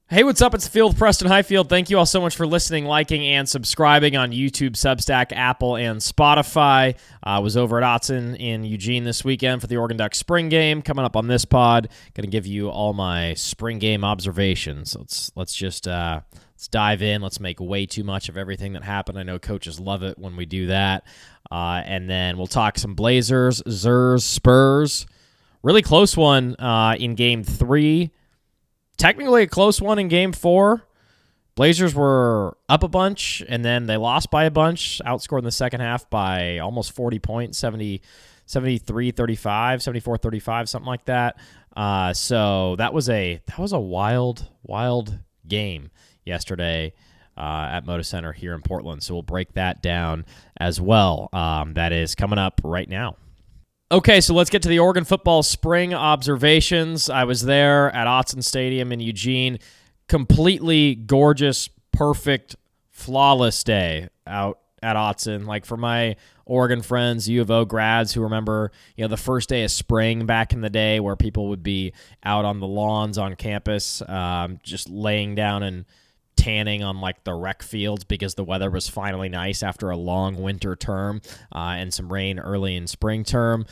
Hey, what's up? It's the Field, Preston Hiefield. Thank you all so much for listening, liking, and subscribing on YouTube, Substack, Apple, and Spotify. I was over at Autzen in Eugene this weekend for the Oregon Ducks spring game. Coming up on this pod, going to give you all my spring game observations. Let's dive in. Let's make way too much of everything that happened. I know coaches love it when we do that. And then we'll talk some Blazers, Spurs. Really close one in Game 3. Technically a close one in Game 4. Blazers were up a bunch, and then they lost by a bunch, outscored in the second half by almost 40 points, 73-35, 74-35, something like that. So that was a wild game yesterday at Moda Center here in Portland. So we'll break that down as well. That is coming up right now. Okay, so let's get to the Oregon football spring observations. I was there at Autzen Stadium in Eugene. Completely gorgeous, perfect, flawless day out at Autzen. Like for my Oregon friends, U of O grads who remember, the first day of spring back in the day where people would be out on the lawns on campus, just laying down and tanning on like the rec fields because the weather was finally nice after a long winter term and some rain early in spring term.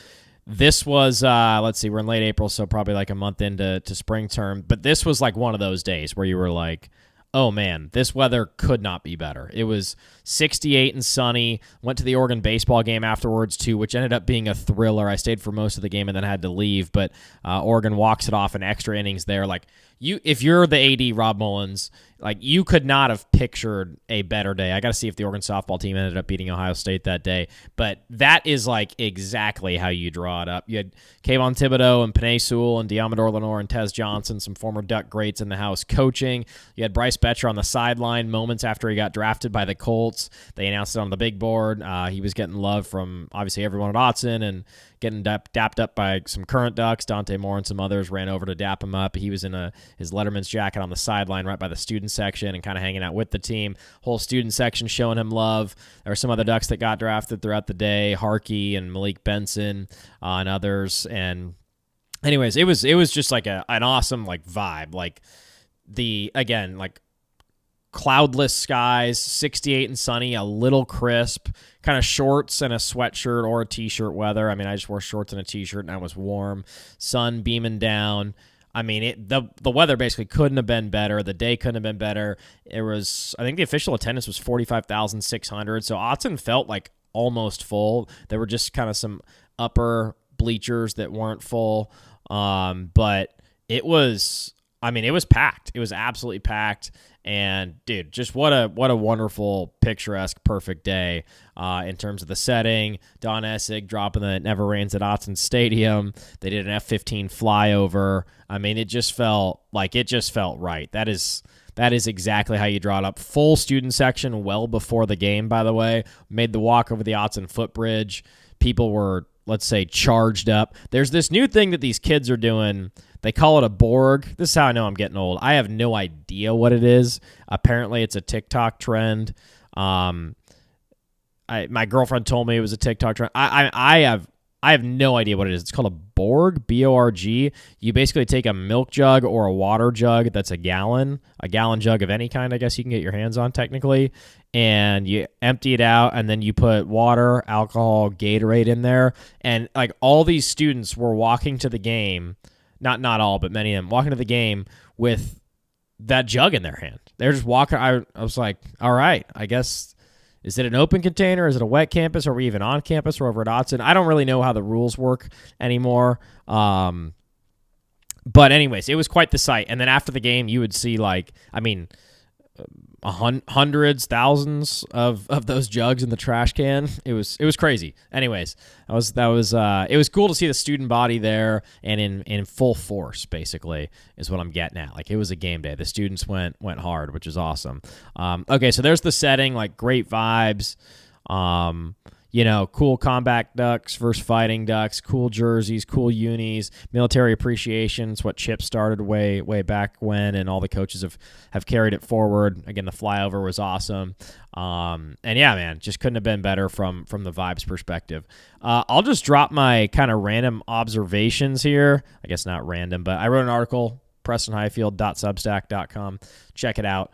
This was, we're in late April, so probably like a month into spring term. But this was like one of those days where you were like, oh man, this weather could not be better. It was 68 and sunny. Went to the Oregon baseball game afterwards too, which ended up being a thriller. I stayed for most of the game and then had to leave, but Oregon walks it off in extra innings there. Like if you're the AD, Rob Mullins, like you could not have pictured a better day. I got to see if the Oregon softball team ended up beating Ohio State that day, but that is like exactly how you draw it up. You had Kayvon Thibodeau and Penei Sewell and Diamador Lenore and Tez Johnson, some former Duck greats in the house coaching. You had Bryce Betcher on the sideline moments after he got drafted by the Colts. They announced it on the big board. He was getting love from obviously everyone at Autzen and getting dapped up by some current Ducks. Dante Moore and some others ran over to dap him up. He was in his Letterman's jacket on the sideline right by the student section and kind of hanging out with the team. Whole student section showing him love. There were some other Ducks that got drafted throughout the day, Harkey and Malik Benson and others. And anyways, it was just like an awesome like vibe. Like cloudless skies, 68 and sunny, a little crisp, kind of shorts and a sweatshirt or a t-shirt weather. I mean, I just wore shorts and a t-shirt and I was warm, sun beaming down. I mean, the weather basically couldn't have been better. The day couldn't have been better. It was, I think the official attendance was 45,600. So Autzen felt like almost full. There were just kind of some upper bleachers that weren't full. But it was packed. It was absolutely packed. And dude, just what a wonderful, picturesque, perfect day in terms of the setting. Don Essig dropping the "It Never Rains at Autzen Stadium." They did an F-15 flyover. I mean, it just felt right. That is exactly how you draw it up. Full student section well before the game, by the way. Made the walk over the Autzen footbridge. People were, let's say, charged up. There's this new thing that these kids are doing. They call it a Borg. This is how I know I'm getting old. I have no idea what it is. Apparently, it's a TikTok trend. My girlfriend told me it was a TikTok trend. I have no idea what it is. It's called a Borg, B-O-R-G. You basically take a milk jug or a water jug that's a gallon jug of any kind, I guess you can get your hands on technically, and you empty it out, and then you put water, alcohol, Gatorade in there, and like all these students were walking to the game, not all, but many of them, walking to the game with that jug in their hand. They're just walking. I was like, all right, I guess, is it an open container? Is it a wet campus? Are we even on campus? We're over at Autzen. I don't really know how the rules work anymore. But anyways, it was quite the sight. And then after the game, you would see hundreds, thousands of those jugs in the trash can. It was crazy. Anyways, it was cool to see the student body there and in full force, basically, is what I'm getting at. Like, it was a game day. The students went hard, which is awesome. Okay, so there's the setting, like great vibes. Cool combat Ducks versus fighting Ducks, cool jerseys, cool unis, military appreciation. It's what Chip started way back when, and all the coaches have carried it forward. Again, the flyover was awesome. And yeah, man, just couldn't have been better from the vibes perspective. I'll just drop my kind of random observations here. I guess not random, but I wrote an article PrestonHighfield.substack.com. Check it out.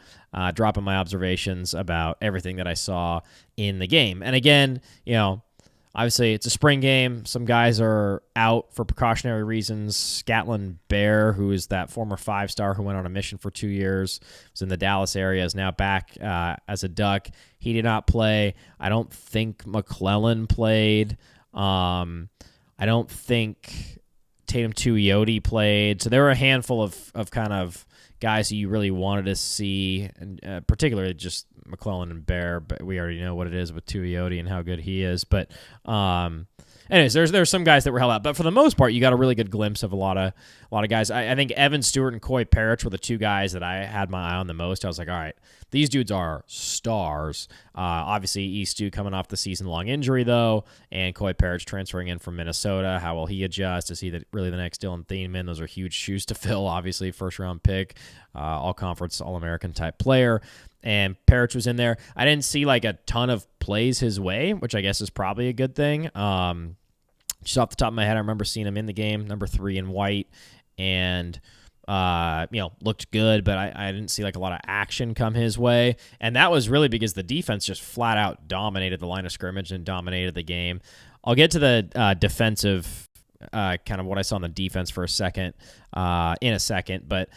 Dropping my observations about everything that I saw in the game. And again, obviously, it's a spring game. Some guys are out for precautionary reasons. Scatlin Bear, who is that former 5-star who went on a mission for 2 years, was in the Dallas area, is now back as a Duck. He did not play. I don't think McClellan played. I don't think Tatum Tuioti played. So there were a handful of kind of guys who you really wanted to see, and particularly just McClellan and Bear, but we already know what it is with Tuioti and how good he is. But anyways, there's some guys that were held out, but for the most part, you got a really good glimpse of a lot of guys. I think Evan Stewart and Coy Parrish were the two guys that I had my eye on the most. I was like, all right, these dudes are stars. Obviously, Eastu coming off the season-long injury, though, and Coy Parrish transferring in from Minnesota. How will he adjust? Is he really the next Dylan Thieneman? Those are huge shoes to fill, obviously, first-round pick, all-conference, all-American type player. And Parrish was in there. I didn't see like a ton of plays his way, which I guess is probably a good thing. Just off the top of my head, I remember seeing him in the game, number 3 in white, and looked good, but I didn't see like a lot of action come his way. And that was really because the defense just flat out dominated the line of scrimmage and dominated the game. I'll get to the defensive kind of what I saw on the defense for a second, in a second. But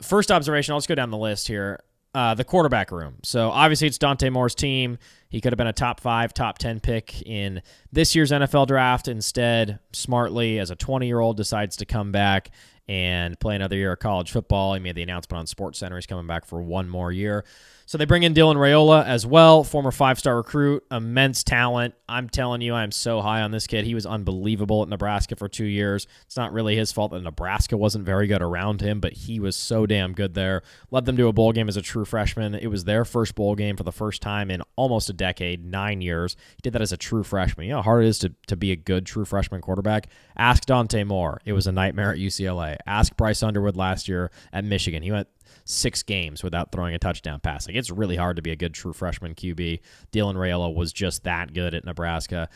first observation, I'll just go down the list here. The quarterback room. So obviously it's Dante Moore's team. He could have been a top 5, top 10 pick in this year's NFL draft. Instead, smartly, as a 20-year-old, decides to come back and play another year of college football. He made the announcement on SportsCenter. He's coming back for one more year. So they bring in Dylan Raiola as well, former 5-star recruit, immense talent. I'm telling you, I'm so high on this kid. He was unbelievable at Nebraska for 2 years. It's not really his fault that Nebraska wasn't very good around him, but he was so damn good there. Led them to a bowl game as a true freshman. It was their first bowl game for the first time in almost a decade, 9 years. He did that as a true freshman. You know how hard it is to be a good true freshman quarterback? Ask Dante Moore. It was a nightmare at UCLA. Ask Bryce Underwood last year at Michigan. He went 6 games without throwing a touchdown pass. Like, it's really hard to be a good true freshman QB. Dylan Raiola was just that good at Nebraska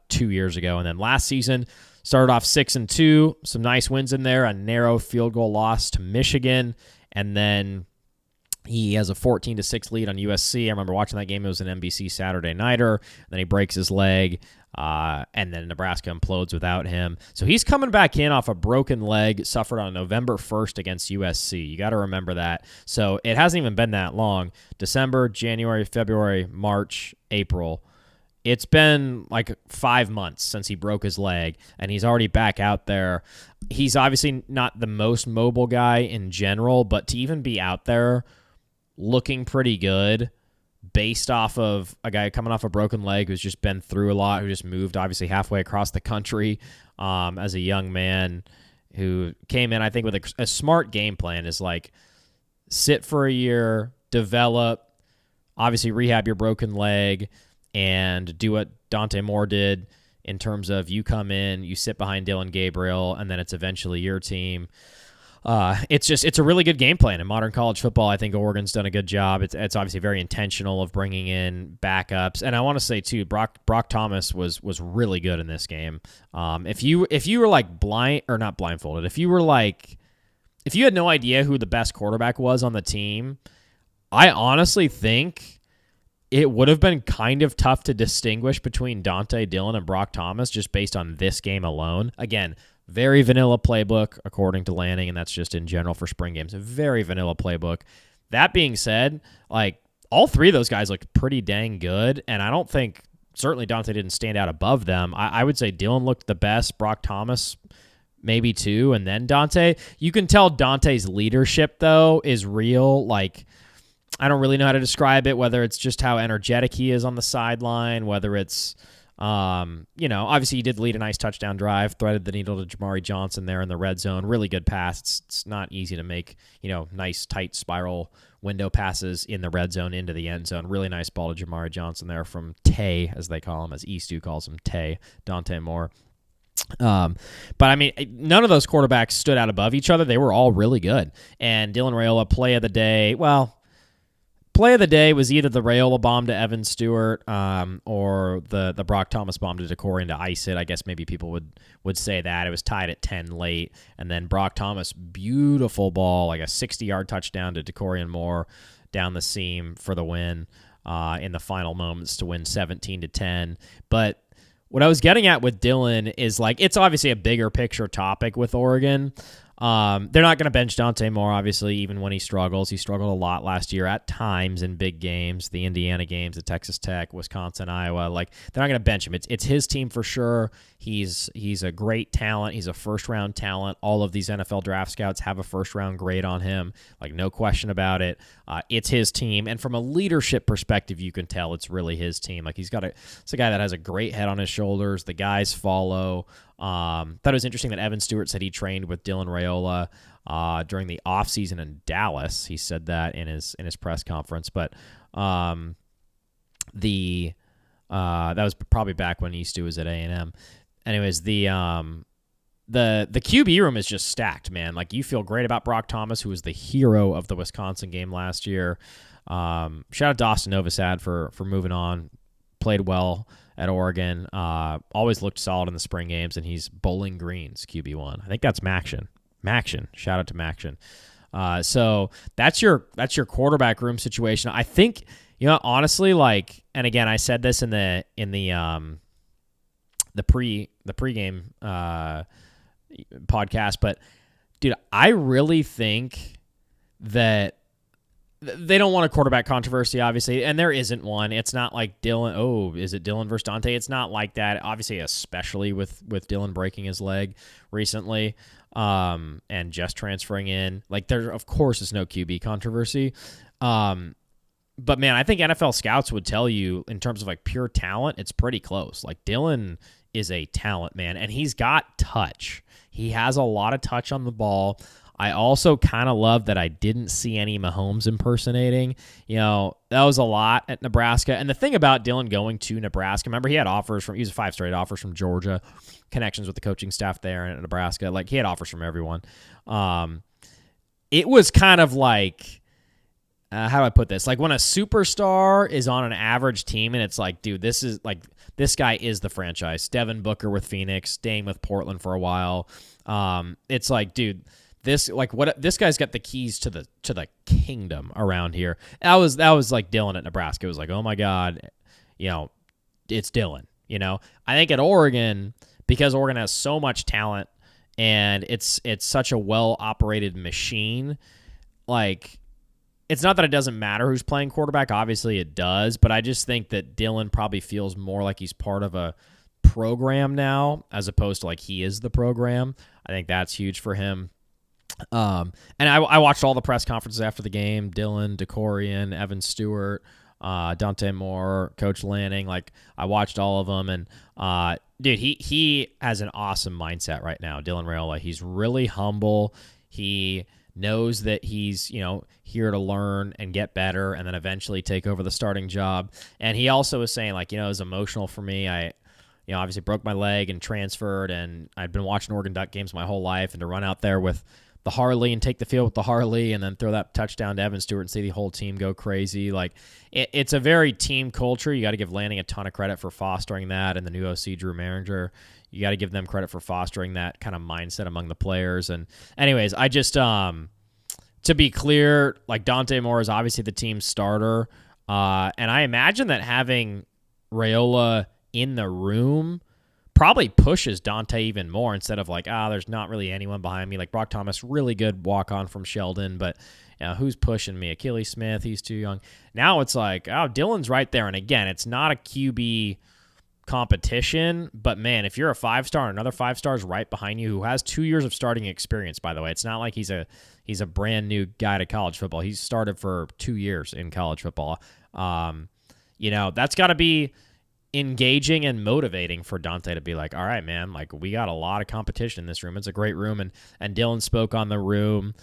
2 years ago. And then last season, started off 6-2, some nice wins in there, a narrow field goal loss to Michigan, and then he has a 14-6 lead on USC. I remember watching that game. It was an NBC Saturday nighter. Then he breaks his leg, and then Nebraska implodes without him. So he's coming back in off a broken leg suffered on November 1st against USC. You got to remember that. So it hasn't even been that long. December, January, February, March, April. It's been like 5 months since he broke his leg, and he's already back out there. He's obviously not the most mobile guy in general, but to even be out there looking pretty good based off of a guy coming off a broken leg who's just been through a lot, who just moved obviously halfway across the country as a young man who came in, I think, with a smart game plan is like sit for a year, develop, obviously rehab your broken leg, and do what Dante Moore did in terms of you come in, you sit behind Dylan Gabriel, and then it's eventually your team. It's a really good game plan in modern college football. I think Oregon's done a good job. It's obviously very intentional of bringing in backups, and I want to say too, Brock Thomas was really good in this game. If you were like not blindfolded, if you had no idea who the best quarterback was on the team, I honestly think it would have been kind of tough to distinguish between Dante Dillon and Brock Thomas just based on this game alone. Again, very vanilla playbook, according to Lanning, and that's just in general for spring games. A very vanilla playbook. That being said, like all three of those guys looked pretty dang good, and I don't think, certainly Dante didn't stand out above them. I would say Dylan looked the best, Brock Thomas maybe too, and then Dante. You can tell Dante's leadership, though, is real. Like, I don't really know how to describe it, whether it's just how energetic he is on the sideline, whether it's obviously he did lead a nice touchdown drive, threaded the needle to Jamari Johnson there in the red zone. Really good pass. It's not easy to make, nice tight spiral window passes in the red zone into the end zone. Really nice ball to Jamari Johnson there from Tay, as they call him, as Eastu calls him, Tay, Dante Moore. But I mean, none of those quarterbacks stood out above each other. They were all really good. And Dylan Raiola, play of the day, play of the day was either the Raiola bomb to Evan Stewart or the Brock Thomas bomb to DeCorian to ice it. I guess maybe people would say that. It was tied at 10 late, and then Brock Thomas, beautiful ball, like a 60-yard touchdown to DeCorian Moore down the seam for the win in the final moments to win 17-10. But what I was getting at with Dylan is, like, it's obviously a bigger picture topic with Oregon. They're not going to bench Dante Moore, obviously, even when he struggles. He struggled a lot last year at times in big games, the Indiana games, the Texas Tech, Wisconsin, Iowa. Like, they're not going to bench him. It's his team for sure. He's a great talent. He's a first-round talent. All of these NFL draft scouts have a first-round grade on him. Like, no question about it. It's his team. And from a leadership perspective, you can tell it's really his team. Like, it's a guy that has a great head on his shoulders. The guys follow. Thought it was interesting that Evan Stewart said he trained with Dylan Raiola during the offseason in Dallas. He said that in his press conference. But that was probably back when Eastu was at A&M. Anyways, the QB room is just stacked, man. Like, you feel great about Brock Thomas, who was the hero of the Wisconsin game last year. Shout out Dawson Novosad for moving on. Played well at Oregon. Always looked solid in the spring games, and he's Bowling Green's QB1. I think that's Maction. Shout out to Maction. So that's your quarterback room situation. I think, honestly, like, and again, I said this in the pregame podcast, but dude, I really think that they don't want a quarterback controversy, obviously, and there isn't one. It's not like Dylan. Oh, is it Dylan versus Dante? It's not like that. Obviously, especially with Dylan breaking his leg recently, and just transferring in. Like, there, of course, is no QB controversy. But man, I think NFL scouts would tell you, in terms of like pure talent, it's pretty close. Like, Dylan is a talent, man, and he's got touch. He has a lot of touch on the ball. I also kind of love that I didn't see any Mahomes impersonating. That was a lot at Nebraska. And the thing about Dylan going to Nebraska, remember, he had offers he was a 5 straight offers from Georgia, connections with the coaching staff there in Nebraska. Like, he had offers from everyone. It was kind of like, how do I put this? Like, when a superstar is on an average team and it's like, dude, this guy is the franchise. Devin Booker with Phoenix, staying with Portland for a while. It's like, dude, this guy's got the keys to the kingdom around here. That was like Dylan at Nebraska. It was like, oh my God, it's Dylan. I think at Oregon, because Oregon has so much talent and it's such a well operated machine, like, it's not that it doesn't matter who's playing quarterback. Obviously it does, but I just think that Dylan probably feels more like he's part of a program now, as opposed to like he is the program. I think that's huge for him. And I watched all the press conferences after the game. Dylan, DeCorian, Evan Stewart, Dante Moore, Coach Lanning. Like, I watched all of them, and dude, he has an awesome mindset right now. Dylan Raiola, he's really humble. He knows that he's here to learn and get better, and then eventually take over the starting job. And he also was saying, like, it was emotional for me. I obviously broke my leg and transferred, and I'd been watching Oregon Duck games my whole life, and to run out there with the Harley and take the field with the Harley and then throw that touchdown to Evan Stewart and see the whole team go crazy. Like, it's a very team culture. You got to give Lanning a ton of credit for fostering that, and the new OC, Drew Maringer. You got to give them credit for fostering that kind of mindset among the players. And anyways, I just, to be clear, like, Dante Moore is obviously the team's starter. And I imagine that having Raiola in the room probably pushes Dante even more, instead of like, there's not really anyone behind me. Like, Brock Thomas, really good walk-on from Sheldon, but who's pushing me? Achilles Smith, he's too young. Now it's like, Dylan's right there. And again, it's not a QB competition, but man, if you're a 5-star and another 5-star is right behind you, who has 2 years of starting experience, by the way, it's not like he's a brand new guy to college football. He's started for 2 years in college football. That's got to be engaging and motivating for Dante to be like, all right, man, like, we got a lot of competition in this room. It's a great room. And Dylan spoke on the room.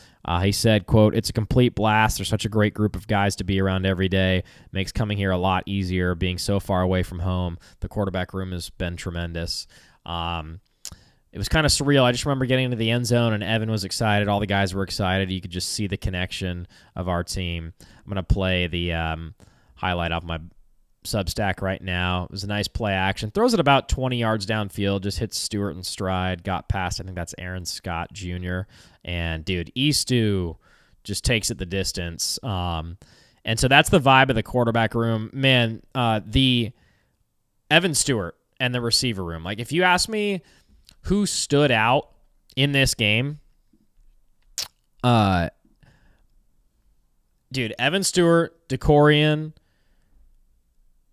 He said, quote, "It's a complete blast. There's such a great group of guys to be around every day. Makes coming here a lot easier, being so far away from home. The quarterback room has been tremendous." it was kind of surreal. I just remember getting into the end zone, and Evan was excited. All the guys were excited. You could just see the connection of our team. I'm going to play the highlight off my Substack right now. It was a nice play action. Throws it about 20 yards downfield, just hits Stewart in stride, got past, I think that's Aaron Scott Jr. And, dude, Eastu just takes it the distance. And so that's the vibe of the quarterback room. Man, the Evan Stewart and the receiver room. Like, if you ask me who stood out in this game, dude, Evan Stewart, DeCorian,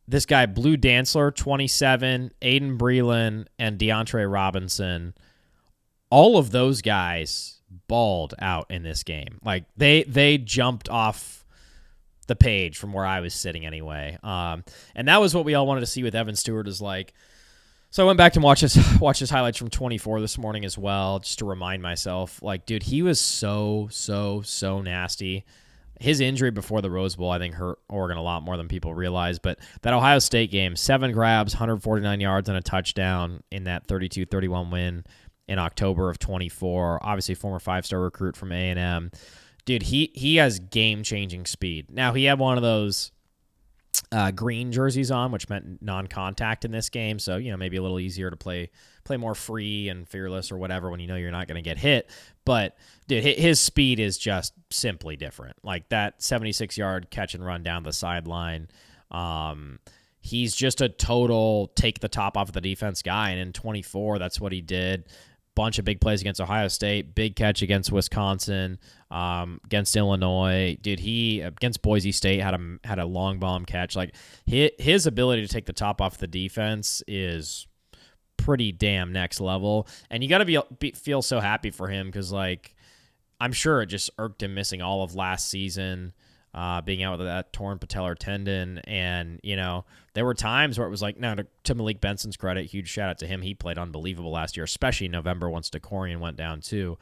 this guy, Blue Dantzler, 27, Aiden Breland, and DeAndre Robinson, all of those guys balled out in this game. Like, they jumped off the page from where I was sitting anyway. And that was what we all wanted to see with Evan Stewart is like, so I went back and watched his highlights from 24 this morning as well, just to remind myself, like, dude, he was so nasty. His injury before the Rose Bowl, I think, hurt Oregon a lot more than people realize. But that Ohio State game, 7 grabs, 149 yards, and a touchdown in that 32-31 win in October of 24. Obviously, former 5-star recruit from A&M. Dude, he has game-changing speed. Now, he had one of those green jerseys on, which meant non-contact in this game. So, maybe a little easier to play more free and fearless or whatever when you know you're not going to get hit. But, dude, his speed is just simply different. Like that 76-yard catch and run down the sideline. He's just a total take the top off of the defense guy. And in 24, that's what he did. Bunch of big plays against Ohio State, big catch against Wisconsin, against Illinois. Dude, he against Boise State had a long bomb catch. Like his ability to take the top off the defense is pretty damn next level. And you got to feel so happy for him because, like, I'm sure it just irked him missing all of last season, being out with that torn patellar tendon. And, there were times where it was like, no, to Malik Benson's credit, huge shout out to him. He played unbelievable last year, especially in November once DeCorian went down too.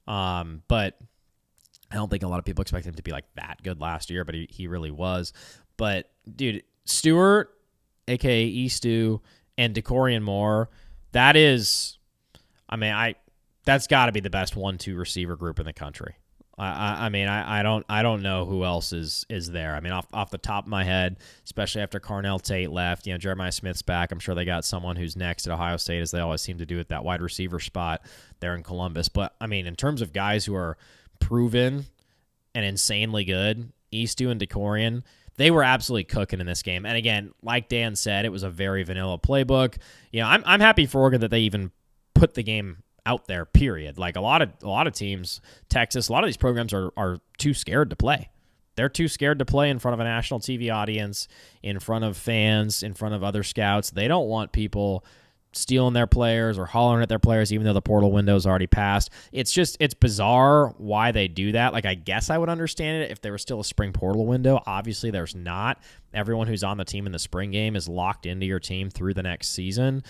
But I don't think a lot of people expect him to be like that good last year, but he really was. But, dude, Stewart, a.k.a. Eastu, and DeCorian Moore, that's got to be the best 1-2 receiver group in the country. I don't know who else is there. I mean, off the top of my head, especially after Carnell Tate left, Jeremiah Smith's back. I'm sure they got someone who's next at Ohio State, as they always seem to do at that wide receiver spot there in Columbus. But I mean, in terms of guys who are proven and insanely good, Eastu and DeCorian, they were absolutely cooking in this game. And again, like Dan said, it was a very vanilla playbook. I'm happy for Oregon that they even put the game out there, period. Like a lot of teams, Texas, a lot of these programs are too scared to play. They're too scared to play in front of a national TV audience, in front of fans, in front of other scouts. They don't want people stealing their players or hollering at their players, even though the portal window's already passed. It's bizarre why they do that. Like, I guess I would understand it if there was still a spring portal window. Obviously, there's not. Everyone who's on the team in the spring game is locked into your team through the next season.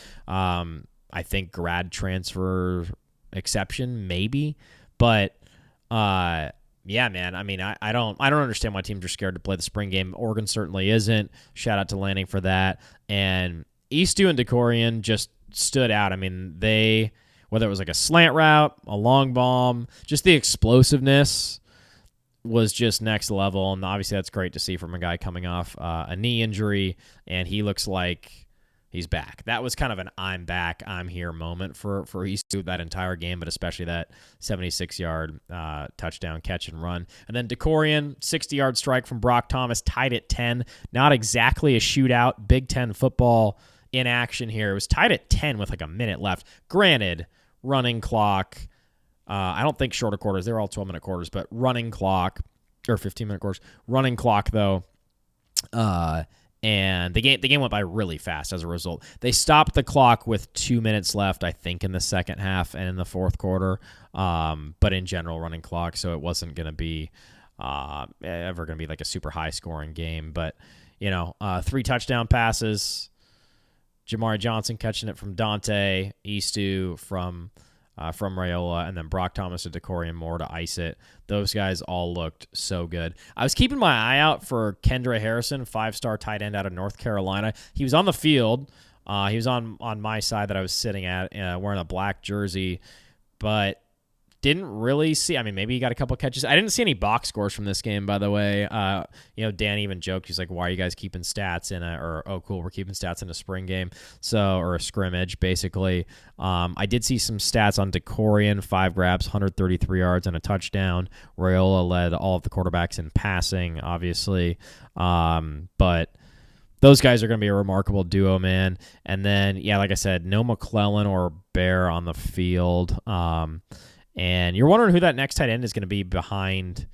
I think grad transfer exception, maybe. But, yeah, man, I mean, I don't understand why teams are scared to play the spring game. Oregon certainly isn't. Shout out to Lanning for that. And Eastu and DeCorian just stood out. I mean, whether it was like a slant route, a long bomb, just the explosiveness was just next level. And obviously that's great to see from a guy coming off a knee injury, and he looks like he's back. That was kind of an I'm back, I'm here moment for Eastu that entire game, but especially that 76-yard touchdown catch and run. And then DeCorian, 60-yard strike from Brock Thomas, tied at 10. Not exactly a shootout. Big Ten football in action here. It was tied at 10 with like a minute left. Granted, running clock. I don't think shorter quarters. They were all 12-minute quarters, but running clock, or 15-minute quarters. Running clock, though. And the game went by really fast as a result. They stopped the clock with 2 minutes left, I think, in the second half and in the fourth quarter. But in general, running clock, so it wasn't going to be ever going to be like a super high-scoring game. But, 3 touchdown passes. Jamari Johnson catching it from Dante, Eastu from Raiola, and then Brock Thomas and DeCorian Moore to ice it. Those guys all looked so good. I was keeping my eye out for Kendra Harrison, 5-star tight end out of North Carolina. He was on the field. He was on my side that I was sitting at, wearing a black jersey, but didn't really see. I mean, maybe he got a couple catches. I didn't see any box scores from this game, by the way. Dan even joked. He's like, "Why are you guys keeping stats in oh, cool, we're keeping stats in a spring game, or a scrimmage, basically." I did see some stats on DeCorian: 5 grabs, 133 yards, and a touchdown. Raiola led all of the quarterbacks in passing, obviously, but those guys are going to be a remarkable duo, man. And then, yeah, like I said, no McClellan or Bear on the field. And you're wondering who that next tight end is going to be behind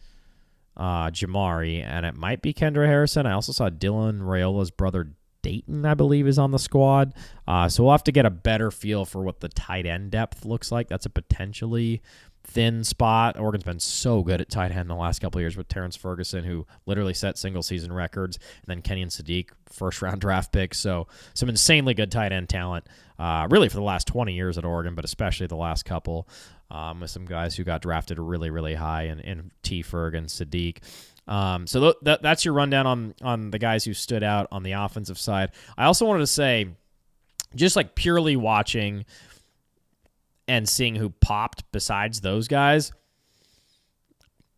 Jamari, and it might be Kendra Harrison. I also saw Dylan Raiola's brother Dayton, I believe, is on the squad. So we'll have to get a better feel for what the tight end depth looks like. That's a potentially thin spot. Oregon's been so good at tight end the last couple of years with Terrence Ferguson, who literally set single-season records, and then Kenyon Sadiq, first-round draft pick. So some insanely good tight end talent, really for the last 20 years at Oregon, but especially the last couple, with some guys who got drafted really, really high in T. Ferg and Sadiq. So that's your rundown on the guys who stood out on the offensive side. I also wanted to say, just like purely watching and seeing who popped besides those guys,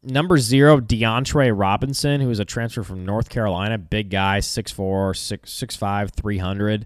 number 0, DeAndre Robinson, who is a transfer from North Carolina, big guy, 6'4", 6'5", 300.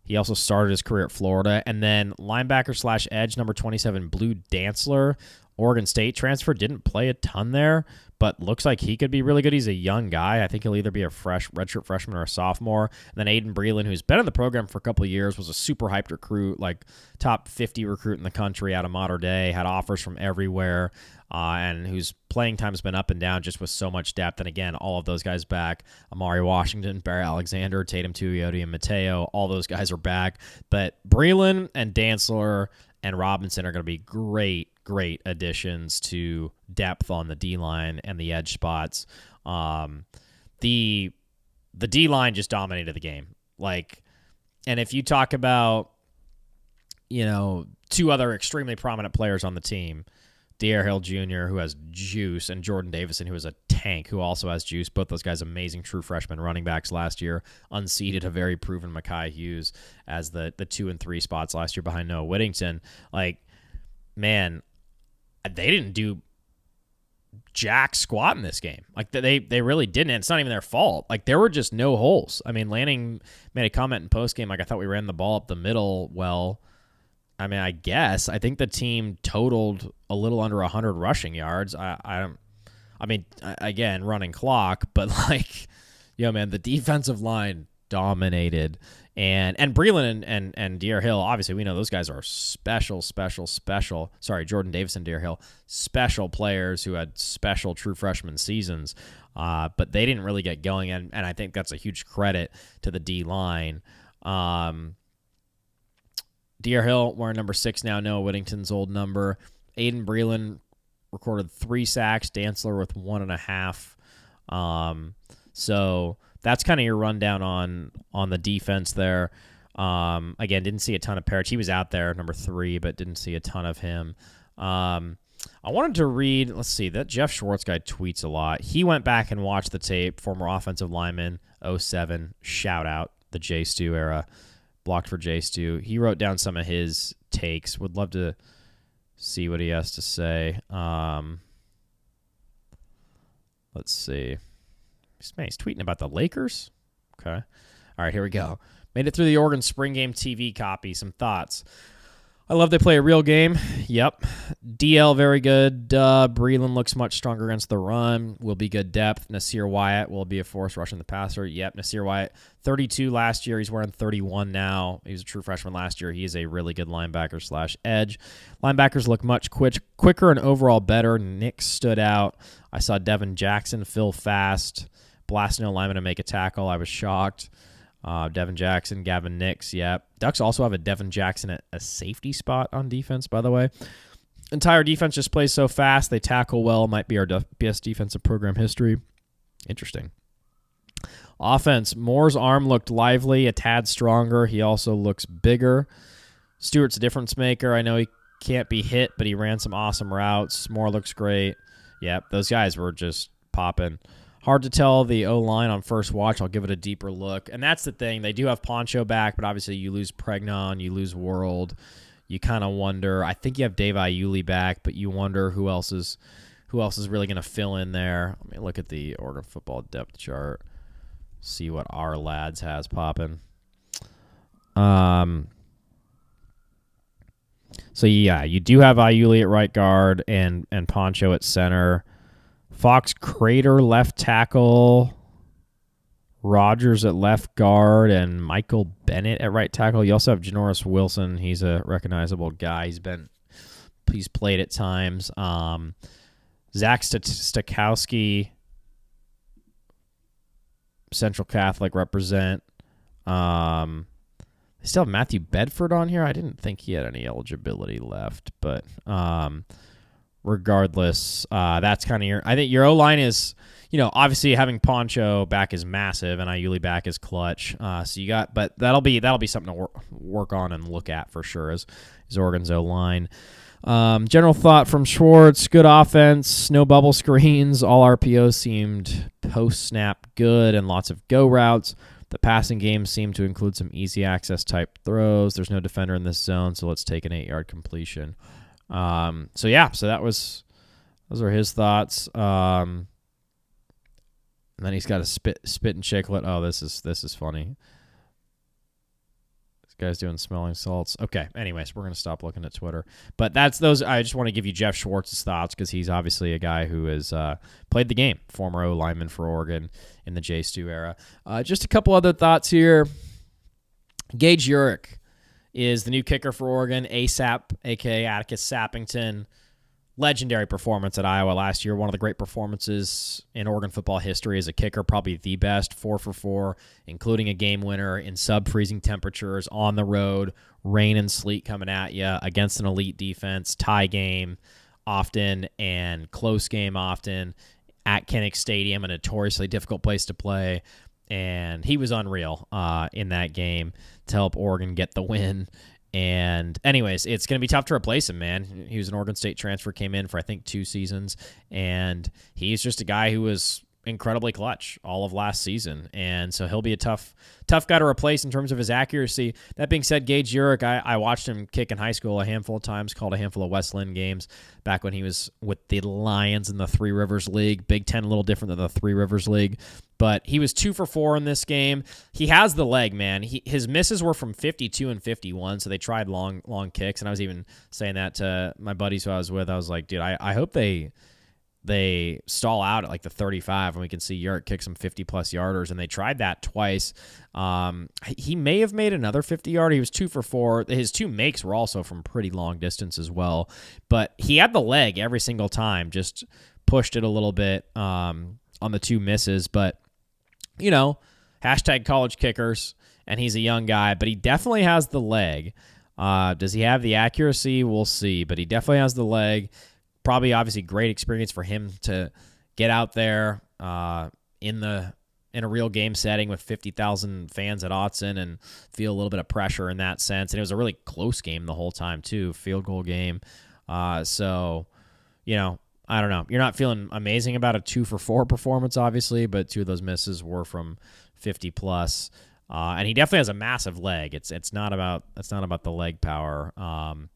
He also started his career at Florida. And then linebacker/edge, number 27, Blue Dantzler, Oregon State transfer, didn't play a ton there, but looks like he could be really good. He's a young guy. I think he'll either be a redshirt freshman or a sophomore. And then Aiden Breland, who's been in the program for a couple of years, was a super hyped recruit, like top 50 recruit in the country out of Mater Dei, had offers from everywhere, and whose playing time's been up and down just with so much depth. And again, all of those guys back. Amari Washington, Barry Alexander, Tatum Tuioti, and Mateo, all those guys are back. But Breland and Dantzler and Robinson are going to be great additions to depth on the D-line and the edge spots. The D-line just dominated the game. And if you talk about, 2 other extremely prominent players on the team, Dare Hill Jr., who has juice, and Jordan Davison, who is a tank, who also has juice. Both those guys amazing true freshman running backs last year. Unseated a very proven Mekhi Hughes as the 2 and 3 spots last year behind Noah Whittington. Man, they didn't do jack squat in this game. They really didn't, and it's not even their fault. There were just no holes. I mean, Lanning made a comment in postgame, I thought we ran the ball up the middle well. I mean, I guess. I think the team totaled a little under 100 rushing yards. Again, running clock, but man, the defensive line dominated. And Breland and Dare Hill, obviously we know those guys are special. Sorry, Jordan Davison, Dare Hill, special players who had special true freshman seasons. But they didn't really get going, and I think that's a huge credit to the D-line. Dare Hill wearing number 6 now, Noah Whittington's old number. Aiden Breland recorded 3 sacks, Dantzler with 1.5. So that's kind of your rundown on the defense there. Again, didn't see a ton of Parrish. He was out there, number 3, but didn't see a ton of him. I wanted to read, let's see, that Jeff Schwartz guy tweets a lot. He went back and watched the tape, former offensive lineman, 07, shout out, the J. Stu era. Blocked for J. Stu. He wrote down some of his takes. Would love to see what he has to say. Let's see. He's tweeting about the Lakers. Okay. All right, here we go. Made it through the Oregon spring game TV copy. Some thoughts. I love they play a real game. Yep. DL, very good. Breland looks much stronger against the run. Will be good depth. Nasir Wyatt will be a force rushing the passer. Yep, Nasir Wyatt, 32 last year. He's wearing 31 now. He was a true freshman last year. He is a really good linebacker/edge. Linebackers look much quicker and overall better. Nick stood out. I saw Devin Jackson fill fast. Blasting a lineman to make a tackle. I was shocked. Devin Jackson, Gavin Nix, yeah. Ducks also have a Devin Jackson at a safety spot on defense, by the way. Entire defense just plays so fast. They tackle well. Might be our best defensive program history. Interesting. Offense, Moore's arm looked lively, a tad stronger. He also looks bigger. Stewart's a difference maker. I know he can't be hit, but he ran some awesome routes. Moore looks great. Yep, those guys were just popping. Hard to tell the O-line on first watch. I'll give it a deeper look. And that's the thing. They do have Poncho back, but obviously you lose Pregnon, you lose World. You kind of wonder. I think you have Dave Iuli back, but you wonder who else is really going to fill in there. Let me look at the Oregon football depth chart, see what our lads has popping. So yeah, you do have Iuli at right guard and Poncho at center. Fox Crater left tackle, Rogers at left guard, and Michael Bennett at right tackle. You also have Janoris Wilson. He's a recognizable guy. He's played at times. Zach Stakowski, Central Catholic represent. They still have Matthew Bedford on here. I didn't think he had any eligibility left, but regardless, that's kind of I think your O-line is, obviously having Poncho back is massive and Iuli back is clutch. But that'll be something to work on and look at for sure as Oregon's O-line. General thought from Schwartz: good offense, no bubble screens. All RPOs seemed post-snap good and lots of go routes. The passing game seemed to include some easy access type throws. There's no defender in this zone, so let's take an 8-yard completion. So those are his thoughts. And then he's got a spit and chiclet. Oh, this is funny. This guy's doing smelling salts. Okay. Anyways, we're gonna stop looking at Twitter. But that's those. I just want to give you Jeff Schwartz's thoughts because he's obviously a guy who has played the game, former O lineman for Oregon in the J. Stu era. Just a couple other thoughts here. Gage Urick is the new kicker for Oregon. ASAP, a.k.a. Atticus Sappington. Legendary performance at Iowa last year. One of the great performances in Oregon football history as a kicker. Probably the best. 4 for 4, including a game winner in sub-freezing temperatures on the road. Rain and sleet coming at you against an elite defense. Tie game often and close game often. At Kinnick Stadium, a notoriously difficult place to play. And he was unreal in that game to help Oregon get the win. And anyways, it's going to be tough to replace him, man. He was an Oregon State transfer, came in for, I think, 2 seasons. And he's just a guy who was incredibly clutch all of last season. And so he'll be a tough guy to replace in terms of his accuracy. That being said, Gage Urick, I watched him kick in high school a handful of times, called a handful of West Lynn games back when he was with the Lions in the Three Rivers League. Big Ten, a little different than the Three Rivers League. But he was 2 for 4 in this game. He has the leg, man. His misses were from 52 and 51, so they tried long kicks. And I was even saying that to my buddies who I was with. I was like, dude, I hope they stall out at like the 35 and we can see Urick kick some 50-plus yarders, and they tried that twice. He may have made another 50-yarder. He was 2 for 4. His 2 makes were also from pretty long distance as well. But he had the leg every single time, just pushed it a little bit on the 2 misses. But, hashtag college kickers, and he's a young guy, but he definitely has the leg. Does he have the accuracy? We'll see, but he definitely has the leg. Probably, obviously, great experience for him to get out there in a real game setting with 50,000 fans at Autzen and feel a little bit of pressure in that sense. And it was a really close game the whole time, too, field goal game. So, I don't know. You're not feeling amazing about a 2 for 4 performance, obviously, but 2 of those misses were from 50-plus. And he definitely has a massive leg. It's not about the leg power. And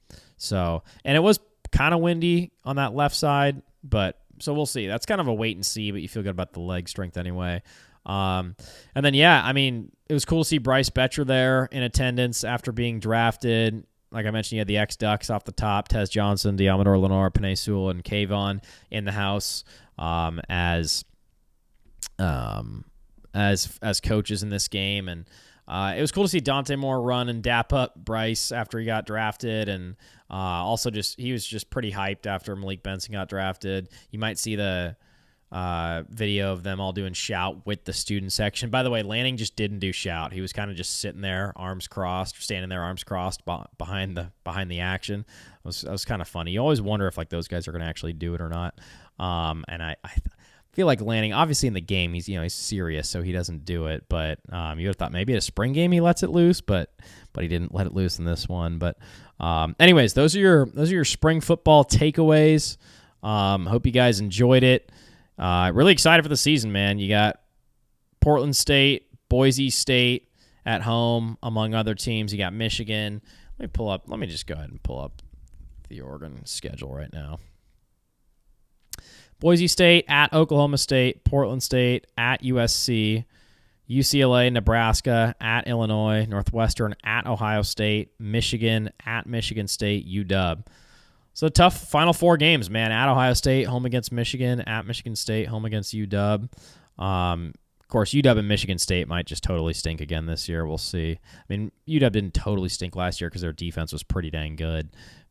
it was kind of windy on that left side, but so we'll see. That's kind of a wait and see, but you feel good about the leg strength anyway. And then, it was cool to see Bryce Betcher there in attendance after being drafted. Like I mentioned, you had the ex-Ducks off the top, Tez Johnson, Diamador Lenore, Panay Sewell, and Kayvon in the house as coaches in this game. And it was cool to see Dante Moore run and dap up Bryce after he got drafted, and also he was just pretty hyped after Malik Benson got drafted. You might see the video of them all doing shout with the student section. By the way, Lanning just didn't do shout. He was kind of just sitting there, arms crossed, standing there, arms crossed behind the action. It was kind of funny. You always wonder if like those guys are going to actually do it or not. And I feel like Lanning, obviously in the game, he's serious, so he doesn't do it. But you would have thought maybe at a spring game he lets it loose, but he didn't let it loose in this one. But anyways, those are your spring football takeaways. Hope you guys enjoyed it. Really excited for the season, man. You got Portland State, Boise State at home, among other teams. You got Michigan. Let me just go ahead and pull up the Oregon schedule right now. Boise State at Oklahoma State, Portland State at USC, UCLA, Nebraska at Illinois, Northwestern at Ohio State, Michigan at Michigan State, UW. So tough final 4 games, man. At Ohio State, home against Michigan, at Michigan State, home against UW. Of course, UW and Michigan State might just totally stink again this year. We'll see. I mean, UW didn't totally stink last year because their defense was pretty dang good,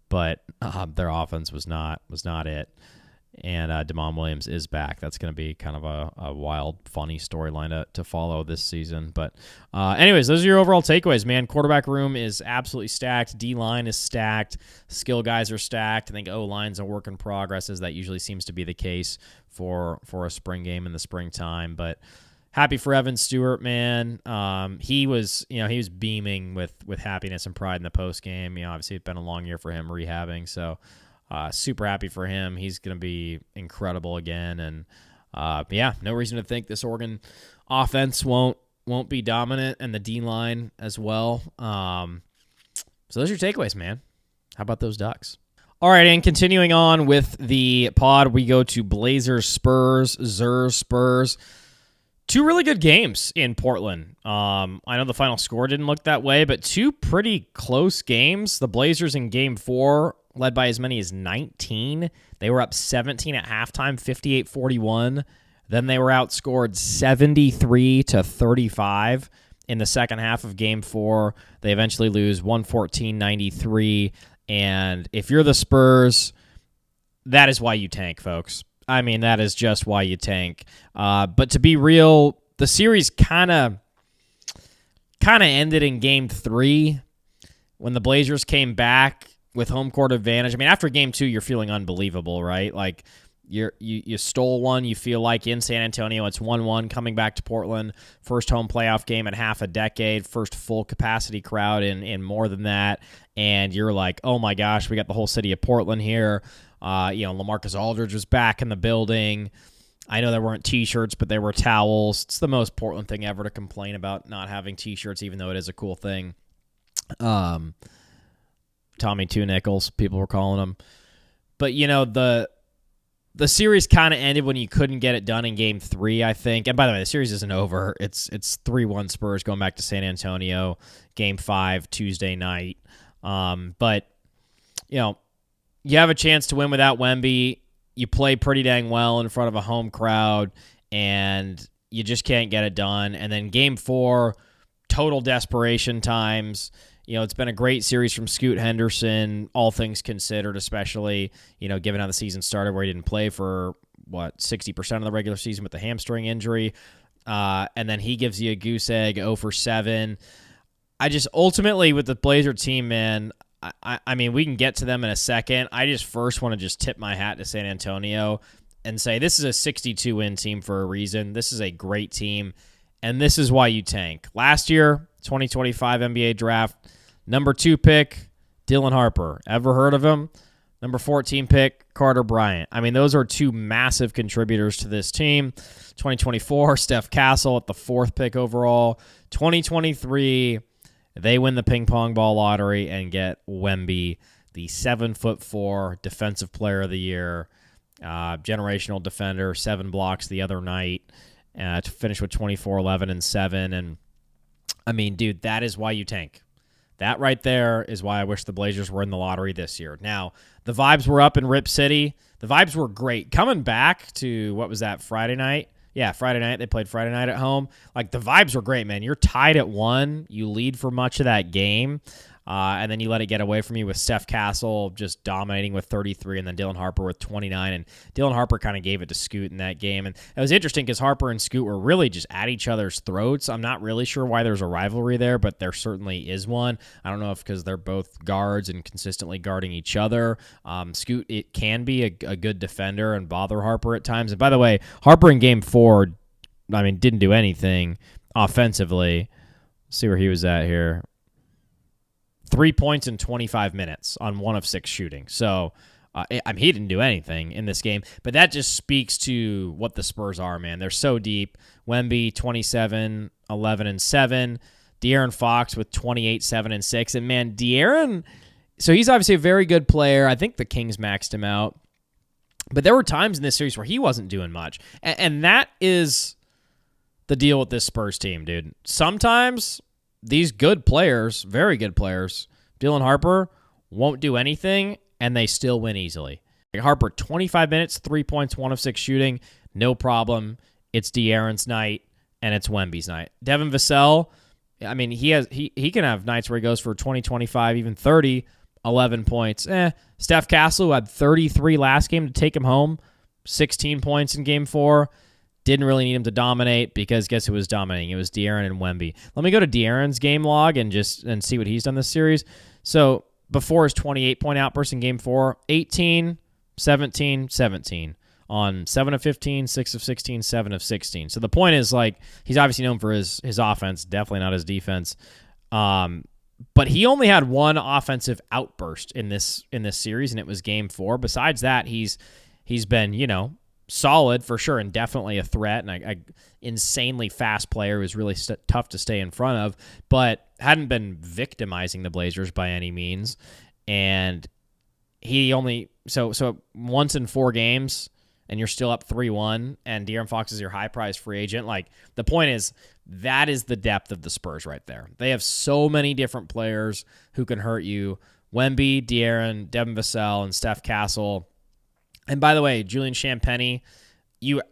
but their offense was not it. And Damon Williams is back. That's going to be kind of a wild, funny storyline to follow this season. But anyways, those are your overall takeaways, man. Quarterback room is absolutely stacked. D-line is stacked. Skill guys are stacked. I think O-line's a work in progress, as that usually seems to be the case for a spring game in the springtime. But happy for Evan Stewart, man. He was beaming with happiness and pride in the post game. Obviously it's been a long year for him rehabbing, so super happy for him. He's going to be incredible again, and no reason to think this Oregon offense won't be dominant, and the D-line as well. So those are your takeaways, man. How about those Ducks? All right, and continuing on with the pod, we go to Blazers Spurs, Spurs. 2 really good games in Portland. I know the final score didn't look that way, but 2 pretty close games. The Blazers in Game 4 led by as many as 19. They were up 17 at halftime, 58-41. Then they were outscored 73-35 in the second half of Game 4. They eventually lose 114-93. And if you're the Spurs, that is why you tank, folks. I mean, that is just why you tank. But to be real, the series kind of ended in Game 3 when the Blazers came back with home court advantage. I mean, after Game 2, you're feeling unbelievable, right? Like, you stole one, you feel like, in San Antonio. It's 1-1 coming back to Portland. First home playoff game in half a decade. First full-capacity crowd in more than that. And you're like, oh, my gosh, we got the whole city of Portland here. LaMarcus Aldridge was back in the building. I know there weren't T-shirts, but there were towels. It's the most Portland thing ever to complain about not having T-shirts, even though it is a cool thing. Tommy Two Nickels, people were calling him. But, the series kind of ended when you couldn't get it done in Game 3, I think. And by the way, the series isn't over. It's 3-1 Spurs going back to San Antonio, Game 5, Tuesday night. But, you have a chance to win without Wemby. You play pretty dang well in front of a home crowd, and you just can't get it done. And then Game 4, total desperation times. It's been a great series from Scoot Henderson, all things considered, especially, given how the season started where he didn't play for, 60% of the regular season with the hamstring injury. And then he gives you a goose egg, 0 for 7. I just, ultimately, with the Blazer team, man, I mean, we can get to them in a second. I just first want to just tip my hat to San Antonio and say this is a 62-win team for a reason. This is a great team, and this is why you tank. Last year, 2025 NBA draft, number 2 pick, Dylan Harper. Ever heard of him? Number 14 pick, Carter Bryant. I mean, those are 2 massive contributors to this team. 2024, Steph Castle at the 4th pick overall. 2023, they win the ping pong ball lottery and get Wemby, the 7'4" defensive player of the year, generational defender, 7 blocks the other night, to finish with 24, 11, and 7. And I mean, dude, that is why you tank. That right there is why I wish the Blazers were in the lottery this year. Now, the vibes were up in Rip City. The vibes were great. Coming back to, what was that, Friday night? Yeah, Friday night. They played Friday night at home. Like, the vibes were great, man. You're tied at 1. You lead for much of that game. And then you let it get away from you with Steph Castle just dominating with 33 and then Dylan Harper with 29. And Dylan Harper kind of gave it to Scoot in that game. And it was interesting because Harper and Scoot were really just at each other's throats. I'm not really sure why there's a rivalry there, but there certainly is one. I don't know if because they're both guards and consistently guarding each other. Scoot, it can be a good defender and bother Harper at times. And by the way, Harper in Game 4, didn't do anything offensively. Let's see where he was at here. 3 points in 25 minutes on 1 of 6 shooting. So He didn't do anything in this game, but that just speaks to what the Spurs are, man. They're so deep. Wemby, 27, 11, and 7. De'Aaron Fox with 28, 7, and 6. And, man, De'Aaron, so he's obviously a very good player. I think the Kings maxed him out. But there were times in this series where he wasn't doing much. And that is the deal with this Spurs team, dude. Sometimes these good players, very good players, Dylan Harper, won't do anything, and they still win easily. Harper, 25 minutes, 3 points, 1 of 6 shooting, no problem. It's De'Aaron's night, and it's Wemby's night. Devin Vassell, I mean, he can have nights where he goes for 20, 25, even 30, 11 points. Steph Castle, who had 33 last game to take him home, 16 points in Game 4. Didn't really need him to dominate because guess who was dominating? It was De'Aaron and Wemby. Let me go to De'Aaron's game log and see what he's done this series. So before his 28-point outburst in Game 4, 18, 17, 17. On 7 of 15, 6 of 16, 7 of 16. So the point is, like, he's obviously known for his offense, definitely not his defense. But he only had one offensive outburst in this series, and it was Game 4. Besides that, he's been, solid for sure and definitely a threat and a insanely fast player who's really tough to stay in front of, but hadn't been victimizing the Blazers by any means. And he only so once in 4 games, and you're still up 3-1, and De'Aaron Fox is your high-priced free agent. Like, the point is, that is the depth of the Spurs right there. They have so many different players who can hurt you. Wemby, De'Aaron, Devin Vassell, and Steph Castle. And by the way, Julian Champagnie,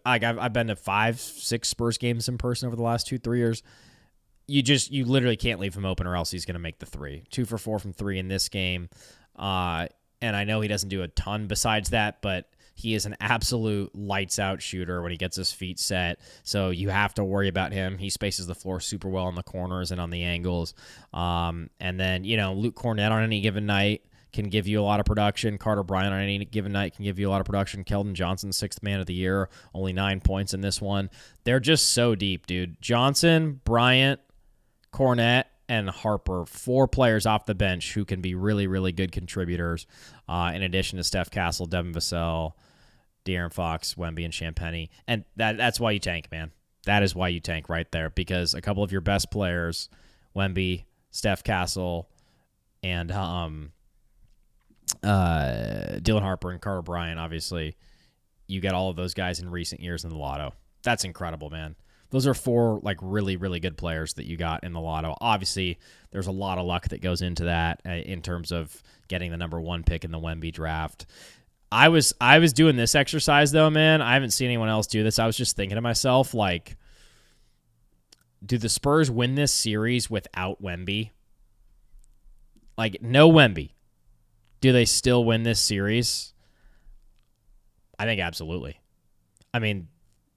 I've been to 5-6 Spurs games in person over the last 2-3 years. You literally can't leave him open or else he's going to make the 3. 2 for 4 from 3 in this game. And I know he doesn't do a ton besides that, but he is an absolute lights-out shooter when he gets his feet set, so you have to worry about him. He spaces the floor super well on the corners and on the angles. And then, Luke Cornett on any given night can give you a lot of production. Carter Bryant on any given night can give you a lot of production. Keldon Johnson, 6th man of the year, only 9 points in this one. They're just so deep, dude. Johnson, Bryant, Cornett, and Harper, 4 players off the bench who can be really, really good contributors, in addition to Steph Castle, Devin Vassell, De'Aaron Fox, Wemby, and Champagnie. And that's why you tank, man. That is why you tank right there, because a couple of your best players, Wemby, Steph Castle, and Dylan Harper and Carter Bryant, obviously, you get all of those guys in recent years in the lotto. That's incredible, man. Those are 4 really, really good players that you got in the lotto. Obviously, there's a lot of luck that goes into that in terms of getting the number 1 pick in the Wemby draft. I was doing this exercise, though, man. I haven't seen anyone else do this. I was just thinking to myself, like, do the Spurs win this series without Wemby? Like, no Wemby. Do they still win this series? I think absolutely. I mean,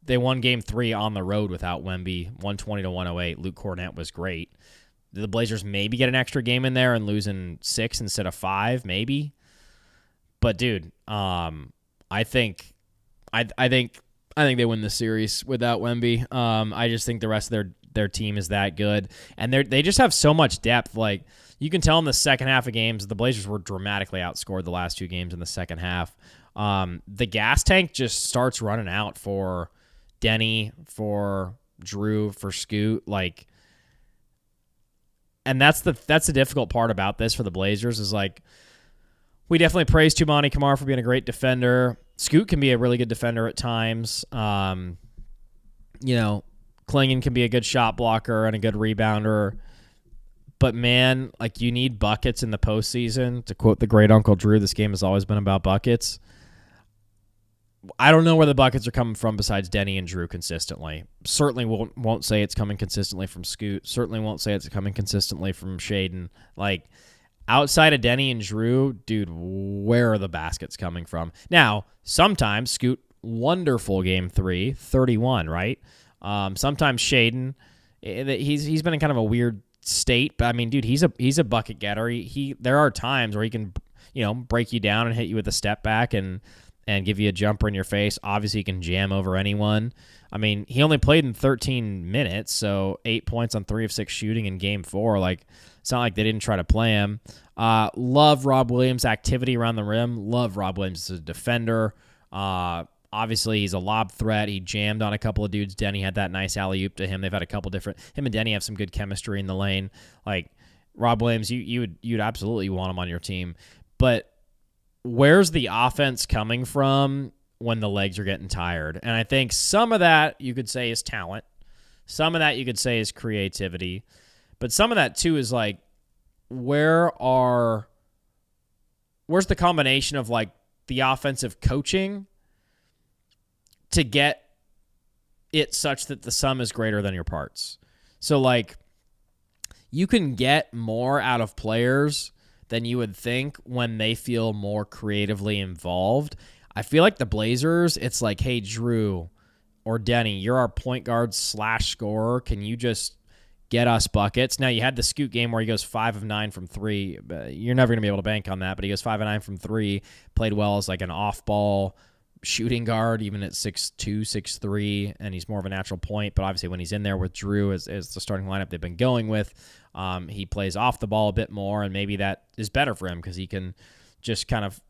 they won Game 3 on the road without Wemby, 120-108. Luke Cornett was great. Did the Blazers maybe get an extra game in there and lose in 6 instead of 5? Maybe. But dude, I think they win the series without Wemby. I just think the rest of their team is that good, and they just have so much depth. Like, you can tell in the second half of games, the Blazers were dramatically outscored the last 2 games in the second half. The gas tank just starts running out for Denny, for Drew, for Scoot, like, and that's the difficult part about this for the Blazers is, like, we definitely praise Toumani Camara for being a great defender. Scoot can be a really good defender at times. Klingon can be a good shot blocker and a good rebounder. But, man, like, you need buckets in the postseason. To quote the great Uncle Drew, this game has always been about buckets. I don't know where the buckets are coming from besides Denny and Drew consistently. Certainly won't say it's coming consistently from Scoot. Certainly won't say it's coming consistently from Shaden. Like, outside of Denny and Drew, dude, where are the baskets coming from? Now, sometimes Scoot, wonderful Game 3, 31, right? Sometimes Shaden, he's been in kind of a weird state, but I mean, dude, he's a bucket getter. There are times where he can, break you down and hit you with a step back and and give you a jumper in your face. Obviously, he can jam over anyone. I mean, he only played in 13 minutes, so 8 points on 3 of 6 shooting in Game 4. Like, it's not like they didn't try to play him. Love Rob Williams' activity around the rim. Love Rob Williams as a defender. Obviously, he's a lob threat. He jammed on a couple of dudes. Denny had that nice alley-oop to him. They've had a couple different... Him and Denny have some good chemistry in the lane. Like, Rob Williams, you'd absolutely want him on your team. But where's the offense coming from when the legs are getting tired? And I think some of that you could say is talent. Some of that you could say is creativity. But some of that, too, is like, where's the combination of, like, the offensive coaching to get it such that the sum is greater than your parts? So, like, you can get more out of players than you would think when they feel more creatively involved. I feel like the Blazers, it's like, hey, Drew or Denny, you're our point guard / scorer. Can you just get us buckets? Now, you had the Scoot game where he goes 5 of 9 from 3. You're never going to be able to bank on that, but he goes 5 of 9 from 3, played well as like an off-ball shooting guard, even at 6'2", 6'3", and he's more of a natural point. But obviously when he's in there with Drew as the starting lineup they've been going with, he plays off the ball a bit more, and maybe that is better for him because he can just kind of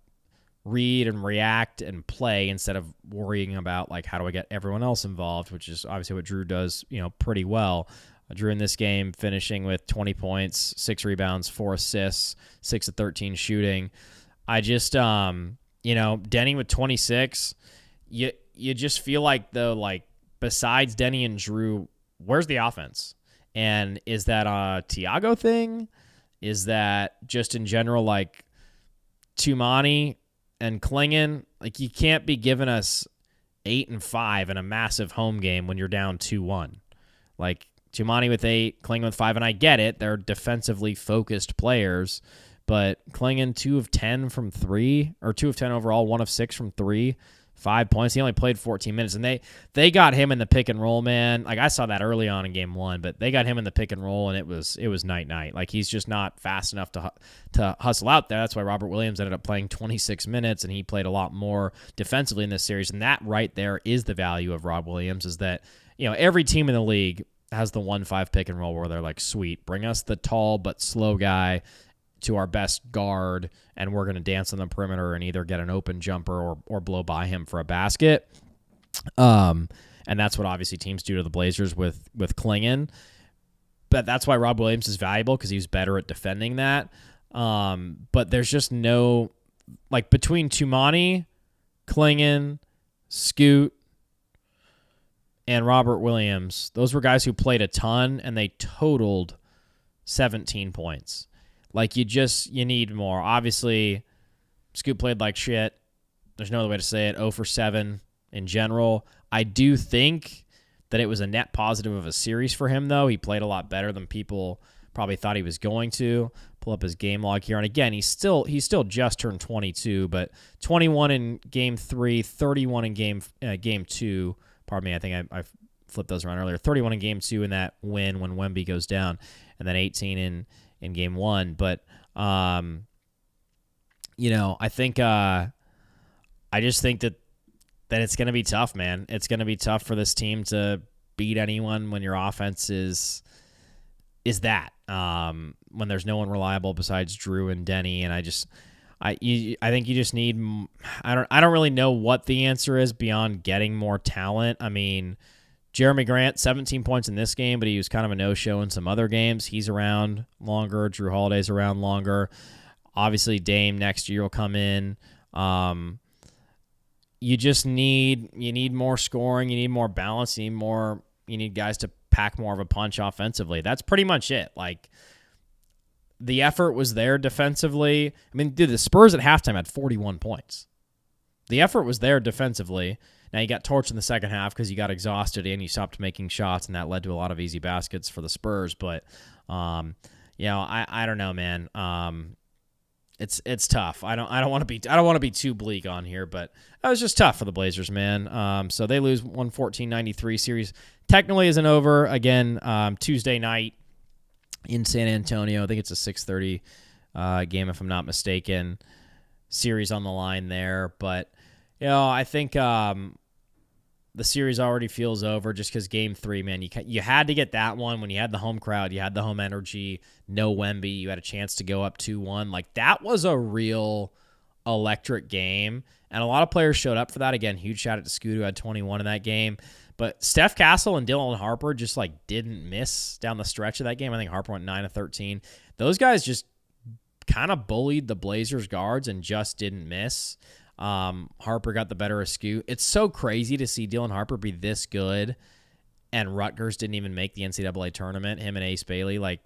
read and react and play instead of worrying about, like, how do I get everyone else involved, which is obviously what Drew does, pretty well. Drew in this game finishing with 20 points, 6 rebounds, 4 assists, 6 of 13 shooting. I just, Denny with 26, you just feel like, though, like, besides Denny and Drew, where's the offense? And is that a Tiago thing? Is that just in general, like, Tumani and Klingon? Like, you can't be giving us 8 and 5 in a massive home game when you're down 2-1. Like, Tumani with 8, Klingon with 5, and I get it. They're defensively focused players, but Klingon 2 of 10 from 3, or 2 of 10 overall, 1 of 6 from 3, 5 points. He only played 14 minutes, and they got him in the pick and roll, man. Like, I saw that early on in Game 1, but they got him in the pick and roll, and it was night-night. Like, he's just not fast enough to hustle out there. That's why Robert Williams ended up playing 26 minutes, and he played a lot more defensively in this series, and that right there is the value of Rob Williams, is that, every team in the league has the 1-5 pick and roll where they're like, sweet, bring us the tall but slow guy to our best guard, and we're going to dance on the perimeter and either get an open jumper or blow by him for a basket. And that's what obviously teams do to the Blazers with Klingon. But that's why Rob Williams is valuable, because he's better at defending that. But there's just no, like, between Tumani, Klingon, Scoot, and Robert Williams, those were guys who played a ton, and they totaled 17 points. Like, you need more. Obviously, Scoot played like shit. There's no other way to say it. 0 for 7 in general. I do think that it was a net positive of a series for him, though. He played a lot better than people probably thought he was going to. Pull up his game log here. And again, he's still just turned 22, but 21 in Game 3, 31 in Game 2. Pardon me, I think I flipped those around earlier. 31 in Game 2 in that win when Wemby goes down, and then 18 in Game 1. But, I think I just think that it's going to be tough, man. It's going to be tough for this team to beat anyone when your offense is that. When there's no one reliable besides Drew and Denny, and I think you just need. I don't really know what the answer is beyond getting more talent. I mean, Jeremy Grant, 17 points in this game, but he was kind of a no-show in some other games. He's around longer. Drew Holiday's around longer. Obviously, Dame next year will come in. You just need more scoring. You need more balance. You need guys to pack more of a punch offensively. That's pretty much it. Like, the effort was there defensively. I mean, dude, the Spurs at halftime had 41 points. The effort was there defensively. Now, you got torched in the second half because you got exhausted and you stopped making shots, and that led to a lot of easy baskets for the Spurs. But, I don't know, man. It's tough. I don't want to be too bleak on here, but that was just tough for the Blazers, man. So they lose 114-93. Series technically isn't over. Again, Tuesday night in San Antonio. I think it's a 6:30 game, if I'm not mistaken. Series on the line there, but I think the series already feels over just because Game 3, man, you had to get that one when you had the home crowd, you had the home energy, no Wemby, you had a chance to go up 2-1. Like, that was a real electric game, and a lot of players showed up for that. Again, huge shout out to Scoot, who had 21 in that game. But Steph Castle and Dylan Harper just, like, didn't miss down the stretch of that game. I think Harper went 9 of 13. Those guys just kind of bullied the Blazers guards and just didn't miss. Harper got the better of Scoot. It's so crazy to see Dylan Harper be this good, and Rutgers didn't even make the NCAA tournament, him and Ace Bailey. Like,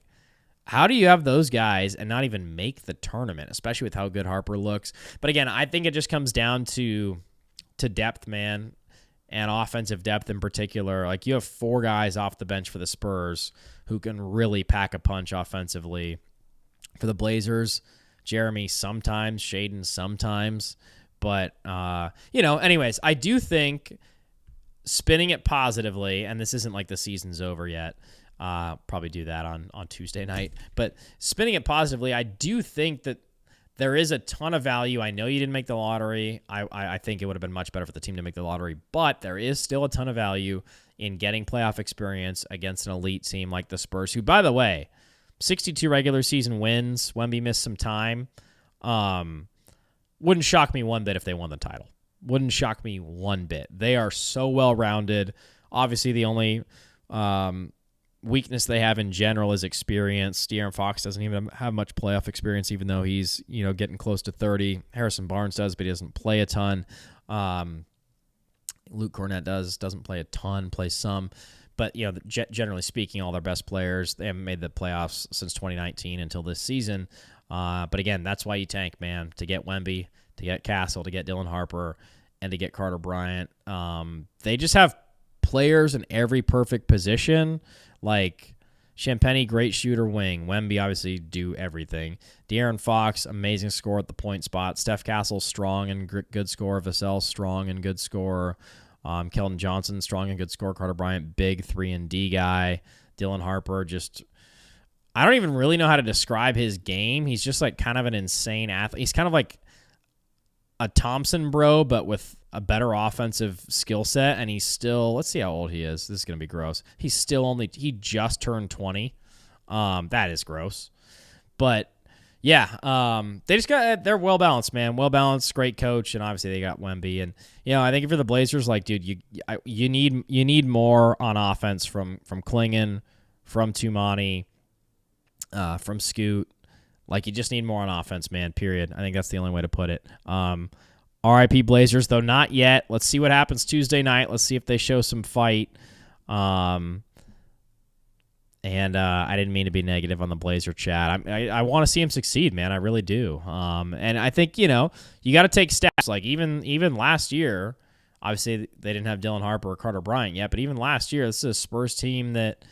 how do you have those guys and not even make the tournament, especially with how good Harper looks? But again, I think it just comes down to depth, man, and offensive depth in particular. Like, you have 4 guys off the bench for the Spurs who can really pack a punch offensively. For the Blazers, Jeremy sometimes, Shaden sometimes. But, anyways, I do think spinning it positively, and this isn't like the season's over yet. Probably do that on Tuesday night. But spinning it positively, I do think that there is a ton of value. I know you didn't make the lottery. I think it would have been much better for the team to make the lottery. But there is still a ton of value in getting playoff experience against an elite team like the Spurs, who, by the way, 62 regular season wins. Wemby missed some time. Wouldn't shock me one bit if they won the title. Wouldn't shock me one bit. They are so well-rounded. Obviously, the only weakness they have in general is experience. De'Aaron Fox doesn't even have much playoff experience, even though he's getting close to 30. Harrison Barnes does, but he doesn't play a ton. Luke Cornett doesn't play a ton, plays some. But, generally speaking, all their best players, they haven't made the playoffs since 2019 until this season. But again, that's why you tank, man, to get Wemby, to get Castle, to get Dylan Harper, and to get Carter Bryant. They just have players in every perfect position. Like Champagnie, great shooter, wing. Wemby, obviously, do everything. De'Aaron Fox, amazing scorer at the point spot. Steph Castle, strong and good scorer. Vassell, strong and good scorer. Keldon Johnson, strong and good scorer. Carter Bryant, big 3-and-D guy. Dylan Harper, just, I don't even really know how to describe his game. He's just like kind of an insane athlete. He's kind of like a Thompson bro, but with a better offensive skill set. And he's still, let's see how old he is. This is going to be gross. He just turned 20. That is gross. But yeah, they're well-balanced, man. Well-balanced, great coach, and obviously they got Wemby. And, I think for the Blazers, like, dude, you need more on offense from Klingon, from Tumani, from Scoot. Like, you just need more on offense, man, period. I think that's the only way to put it. RIP Blazers, though not yet. Let's see what happens Tuesday night. Let's see if they show some fight. And I didn't mean to be negative on the Blazer chat. I want to see him succeed, man. I really do. And I think, you got to take steps. Like, even last year, obviously they didn't have Dylan Harper or Carter Bryant yet, but even last year, this is a Spurs team that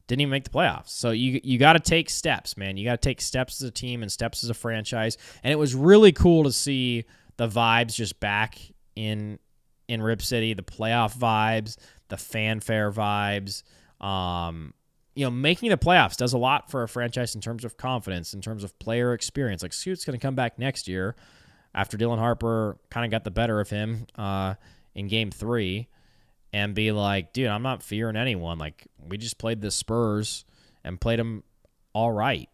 didn't even make the playoffs. So you got to take steps, man. You got to take steps as a team and steps as a franchise. And it was really cool to see the vibes just back in Rip City, the playoff vibes, the fanfare vibes. Making the playoffs does a lot for a franchise in terms of confidence, in terms of player experience. Like, Scoot's going to come back next year after Dylan Harper kind of got the better of him in Game 3 and be like, dude, I'm not fearing anyone. Like, we just played the Spurs and played them all right.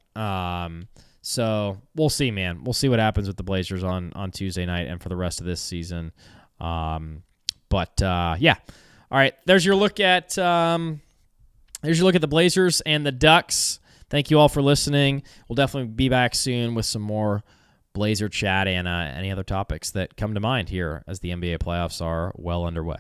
So we'll see, man. We'll see what happens with the Blazers on Tuesday night and for the rest of this season. Yeah. All right, there's your look at the Blazers and the Ducks. Thank you all for listening. We'll definitely be back soon with some more Blazer chat and any other topics that come to mind here as the NBA playoffs are well underway.